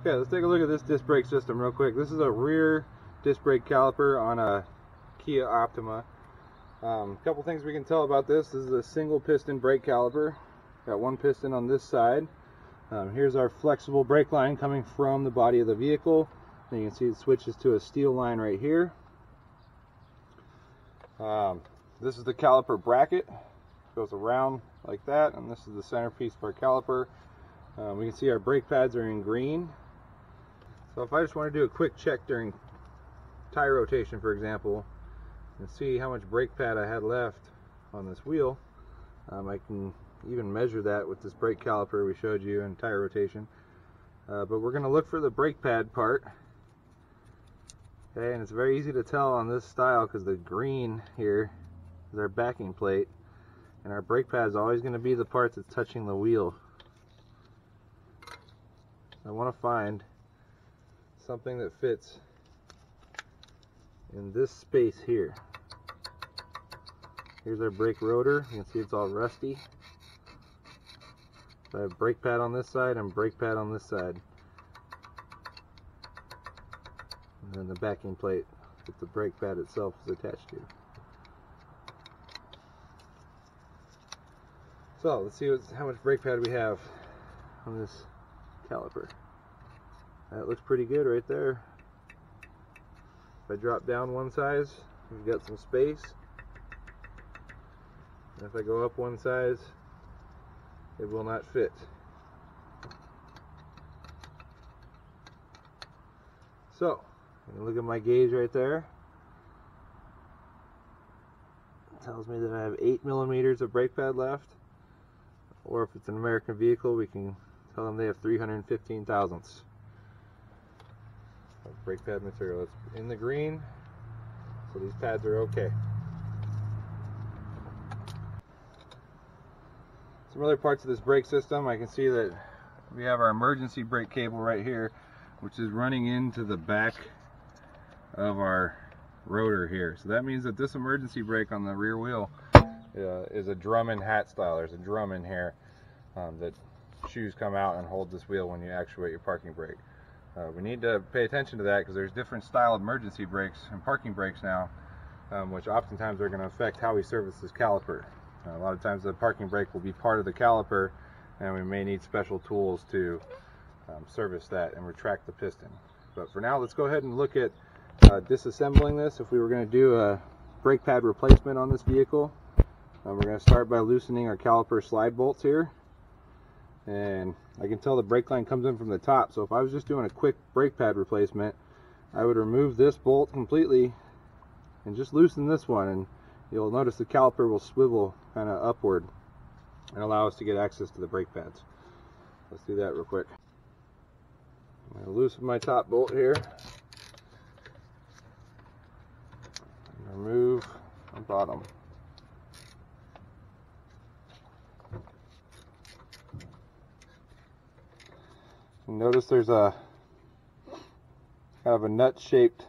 Okay, let's take a look at this disc brake system real quick. This is a rear disc brake caliper on a Kia Optima. A couple things we can tell about this. This is a single piston brake caliper. Got one piston on this side. Here's our flexible brake line coming from the body of the vehicle. And you can see it switches to a steel line right here. This is the caliper bracket. Goes around like that, and this is the centerpiece for our caliper. We can see our brake pads are in green. So if I just want to do a quick check during tire rotation, for example, and see how much brake pad I had left on this wheel, I can even measure that with this brake caliper we showed you in tire rotation. But we're going to look for the brake pad part. Okay, and it's very easy to tell on this style because the green here is our backing plate, and our brake pad is always going to be the part that's touching the wheel. I want to find something that fits in this space here. Here's our brake rotor. You can see it's all rusty. So I have brake pad on this side and brake pad on this side. And then the backing plate that the brake pad itself is attached to. So let's see how much brake pad we have on this caliper. That looks pretty good right there. If I drop down one size, we've got some space. And if I go up one size, it will not fit. So, look at my gauge right there. It tells me that I have 8 millimeters of brake pad left. Or if it's an American vehicle, we can tell them they have 315 thousandths of brake pad material. It's in the green, so these pads are okay. Some other parts of this brake system, I can see that we have our emergency brake cable right here, which is running into the back of our rotor here. So that means that this emergency brake on the rear wheel is a drum and hat style. There's a drum in here that shoes come out and hold this wheel when you actuate your parking brake. We need to pay attention to that because there's different style emergency brakes and parking brakes now, which oftentimes are going to affect how we service this caliper. A lot of times the parking brake will be part of the caliper, and we may need special tools to service that and retract the piston. But for now, let's go ahead and look at disassembling this. If we were going to do a brake pad replacement on this vehicle, we're going to start by loosening our caliper slide bolts here. And I can tell the brake line comes in from the top, so if I was just doing a quick brake pad replacement, I would remove this bolt completely and just loosen this one, and you'll notice the caliper will swivel kind of upward and allow us to get access to the brake pads. Let's do that real quick. I'm going to loosen my top bolt here and remove the bottom. Notice there's a kind of a nut-shaped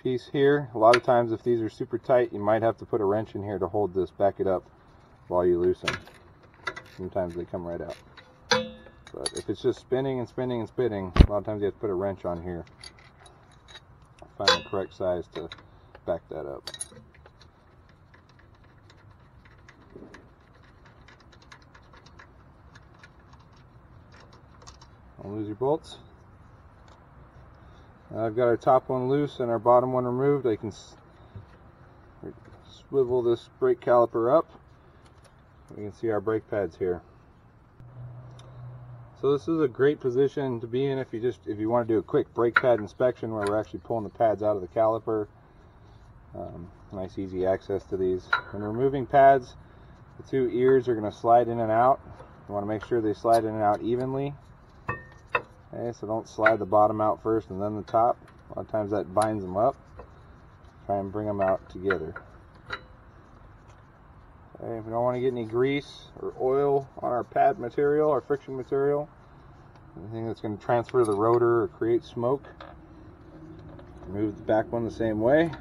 piece here. A lot of times if these are super tight, you might have to put a wrench in here to hold this, back it up while you loosen. Sometimes they come right out. But if it's just spinning and spinning and spinning, a lot of times you have to put a wrench on here. Find the correct size to back that up. Don't lose your bolts. I've got our top one loose and our bottom one removed. I can swivel this brake caliper up. We can see our brake pads here. So this is a great position to be in if you want to do a quick brake pad inspection where we're actually pulling the pads out of the caliper. Nice easy access to these. When removing pads, the two ears are going to slide in and out. You want to make sure they slide in and out evenly. Okay, so don't slide the bottom out first and then the top. A lot of times that binds them up. Try and bring them out together. Okay, if we don't want to get any grease or oil on our pad material, our friction material, anything that's going to transfer the rotor or create smoke, remove the back one the same way.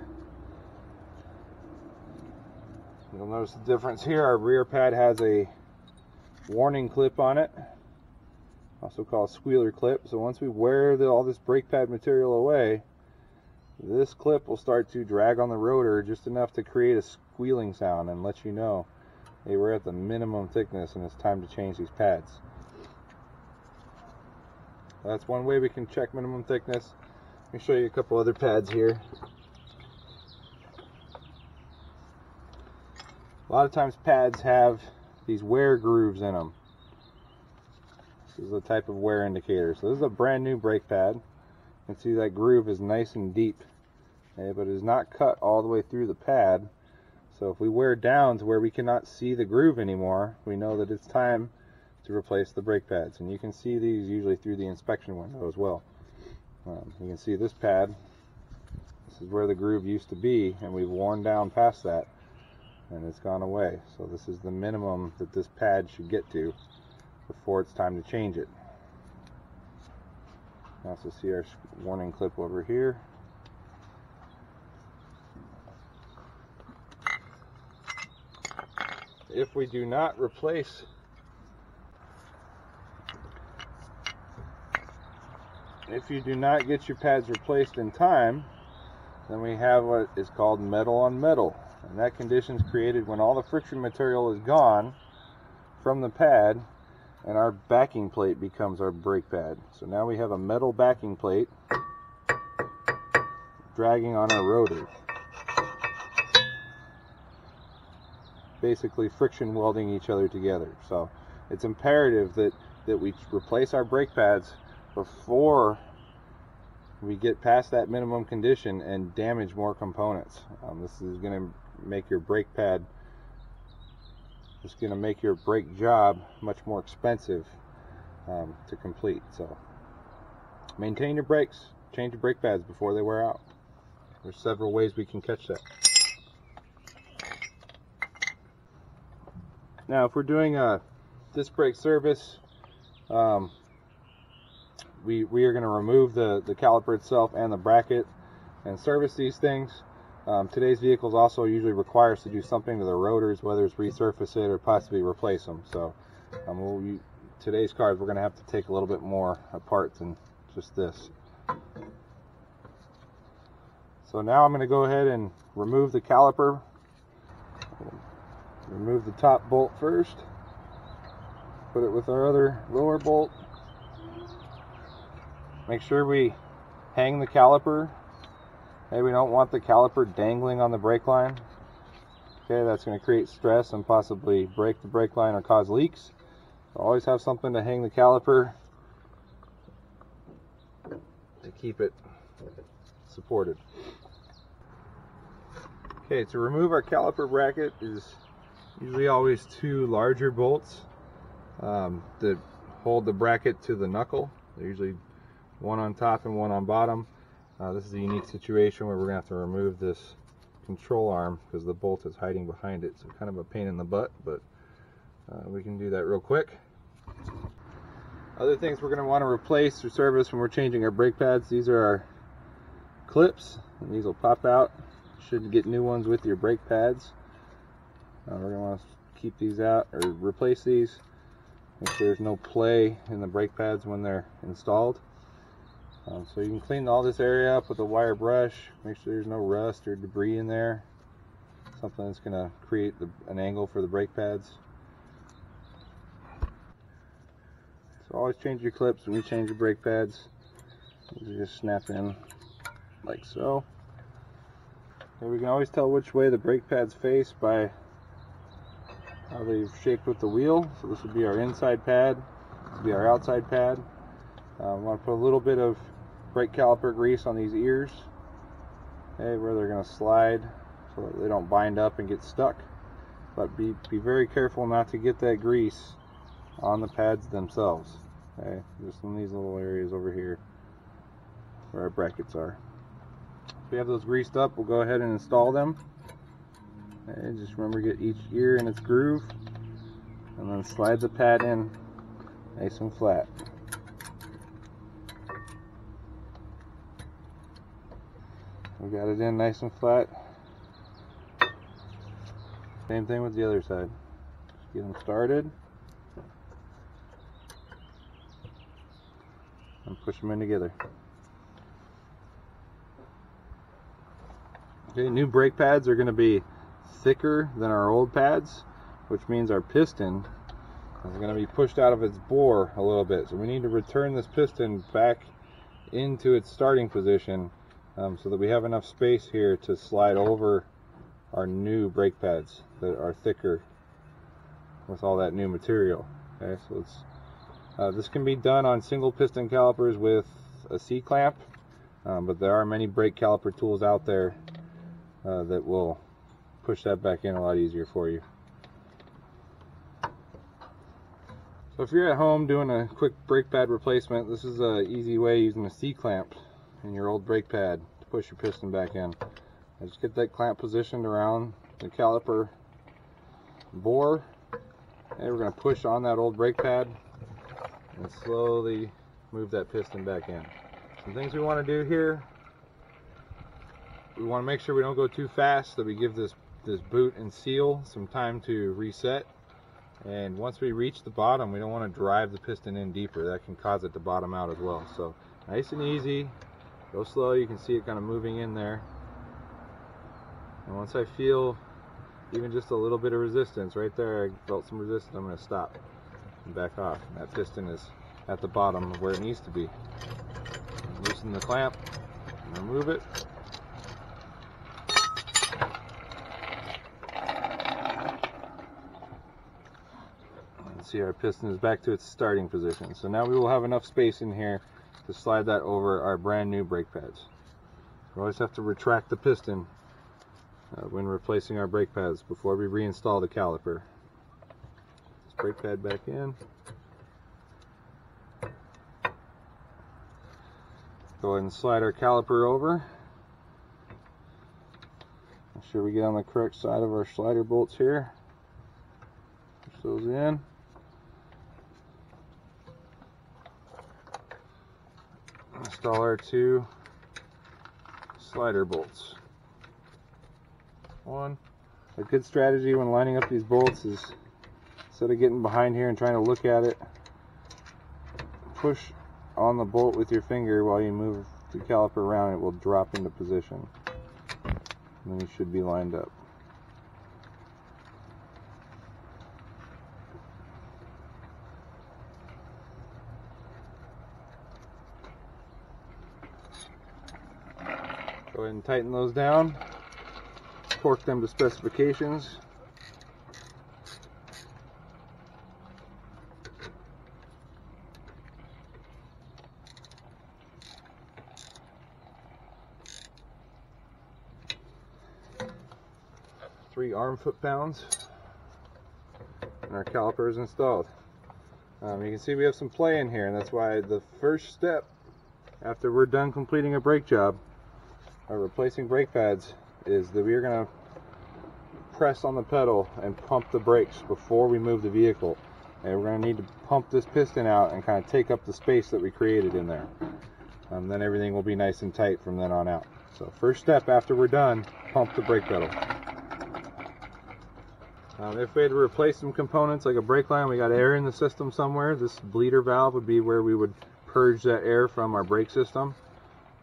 You'll notice the difference here. Our rear pad has a warning clip on it. also called squealer clip. So once we wear all this brake pad material away, this clip will start to drag on the rotor just enough to create a squealing sound and let you know, hey, we're at the minimum thickness and it's time to change these pads. That's one way we can check minimum thickness. Let me show you a couple other pads here. A lot of times pads have these wear grooves in them. This is a type of wear indicator. So this is a brand new brake pad. You can see that groove is nice and deep, okay, but it is not cut all the way through the pad. So if we wear down to where we cannot see the groove anymore, we know that it's time to replace the brake pads. And you can see these usually through the inspection window as well. You can see this pad, this is where the groove used to be, and we've worn down past that and it's gone away. So this is the minimum that this pad should get to before it's time to change it. You also see our warning clip over here. If we do not replace If you do not get your pads replaced in time, then we have what is called metal on metal. And that condition is created when all the friction material is gone from the pad and our backing plate becomes our brake pad. So now we have a metal backing plate dragging on our rotor, basically friction welding each other together. So it's imperative that we replace our brake pads before we get past that minimum condition and damage more components. This is going to make your brake pad, it's going to make your brake job much more expensive to complete. So maintain your brakes, change your brake pads before they wear out. There's several ways we can catch that. Now if we're doing a disc brake service, we are going to remove the caliper itself and the bracket and service these things. Today's vehicles also usually require us to do something to the rotors, whether it's resurface it or possibly replace them. So today's cars we're going to have to take a little bit more apart than just this. So now I'm going to go ahead and remove the caliper. Remove the top bolt first. Put it with our other lower bolt. Make sure we hang the caliper. Okay, we don't want the caliper dangling on the brake line. Okay, that's going to create stress and possibly break the brake line or cause leaks. So always have something to hang the caliper to keep it supported. Okay, to remove our caliper bracket is usually always two larger bolts that hold the bracket to the knuckle. They're usually one on top and one on bottom. This is a unique situation where we're going to have to remove this control arm because the bolt is hiding behind it. So kind of a pain in the butt, but we can do that real quick. Other things we're going to want to replace or service when we're changing our brake pads, these are our clips, and these will pop out. You should get new ones with your brake pads. We're going to want to keep these out or replace these. Make sure there's no play in the brake pads when they're installed. So you can clean all this area up with a wire brush. Make sure there's no rust or debris in there. Something that's going to create an angle for the brake pads. So always change your clips when you change your brake pads. You just snap in like so. And we can always tell which way the brake pads face by how they've shaped with the wheel. So this would be our inside pad, this would be our outside pad. We want to put a little bit of brake caliper grease on these ears, okay, where they're going to slide so that they don't bind up and get stuck. But be very careful not to get that grease on the pads themselves. Okay, just in these little areas over here where our brackets are. If we have those greased up, we'll go ahead and install them. Okay, just remember to get each ear in its groove and then slide the pad in nice and flat. We got it in nice and flat. Same thing with the other side. Just get them started. and push them in together. Okay, new brake pads are going to be thicker than our old pads, which means our piston is going to be pushed out of its bore a little bit. So we need to return this piston back into its starting position so that we have enough space here to slide over our new brake pads that are thicker with all that new material. Okay, so this can be done on single piston calipers with a C-clamp, but there are many brake caliper tools out there that will push that back in a lot easier for you. So if you're at home doing a quick brake pad replacement, this is an easy way using a C-clamp in your old brake pad to push your piston back in. Just get that clamp positioned around the caliper bore, and we're going to push on that old brake pad and slowly move that piston back in. Some things we want to do here: we want to make sure we don't go too fast, that we give this boot and seal some time to reset. And once we reach the bottom, we don't want to drive the piston in deeper. That can cause it to bottom out as well. So nice and easy, go slow. You can see it kind of moving in there. And once I feel even just a little bit of resistance, right there, I felt some resistance, I'm going to stop and back off. And that piston is at the bottom of where it needs to be. Loosen the clamp, and remove it. See, our piston is back to its starting position. So now we will have enough space in here to slide that over our brand new brake pads. We always have to retract the piston when replacing our brake pads before we reinstall the caliper. This brake pad back in. Go ahead and slide our caliper over. Make sure we get on the correct side of our slider bolts here. Push those in. Install our two slider bolts. A good strategy when lining up these bolts is, instead of getting behind here and trying to look at it, push on the bolt with your finger while you move the caliper around. It will drop into position, and then you should be lined up. Go ahead and tighten those down, torque them to specifications. Three arm foot-pounds, and our caliper is installed. You can see we have some play in here, and that's why the first step after we're done completing a brake job or replacing brake pads is that we are going to press on the pedal and pump the brakes before we move the vehicle. And we're going to need to pump this piston out and kind of take up the space that we created in there. Then everything will be nice and tight from then on out. So first step after we're done, pump the brake pedal. If we had to replace some components like a brake line, we got air in the system somewhere, this bleeder valve would be where we would purge that air from our brake system.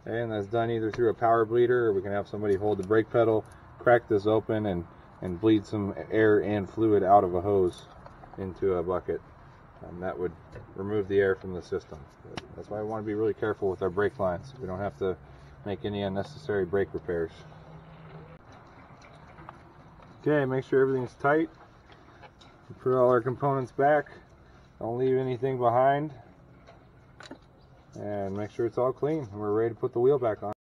And that's done either through a power bleeder, or we can have somebody hold the brake pedal, crack this open, and bleed some air and fluid out of a hose into a bucket. That would remove the air from the system. That's why we want to be really careful with our brake lines. We don't have to make any unnecessary brake repairs. Okay, make sure everything's tight. Put all our components back. Don't leave anything behind. And make sure it's all clean, and we're ready to put the wheel back on.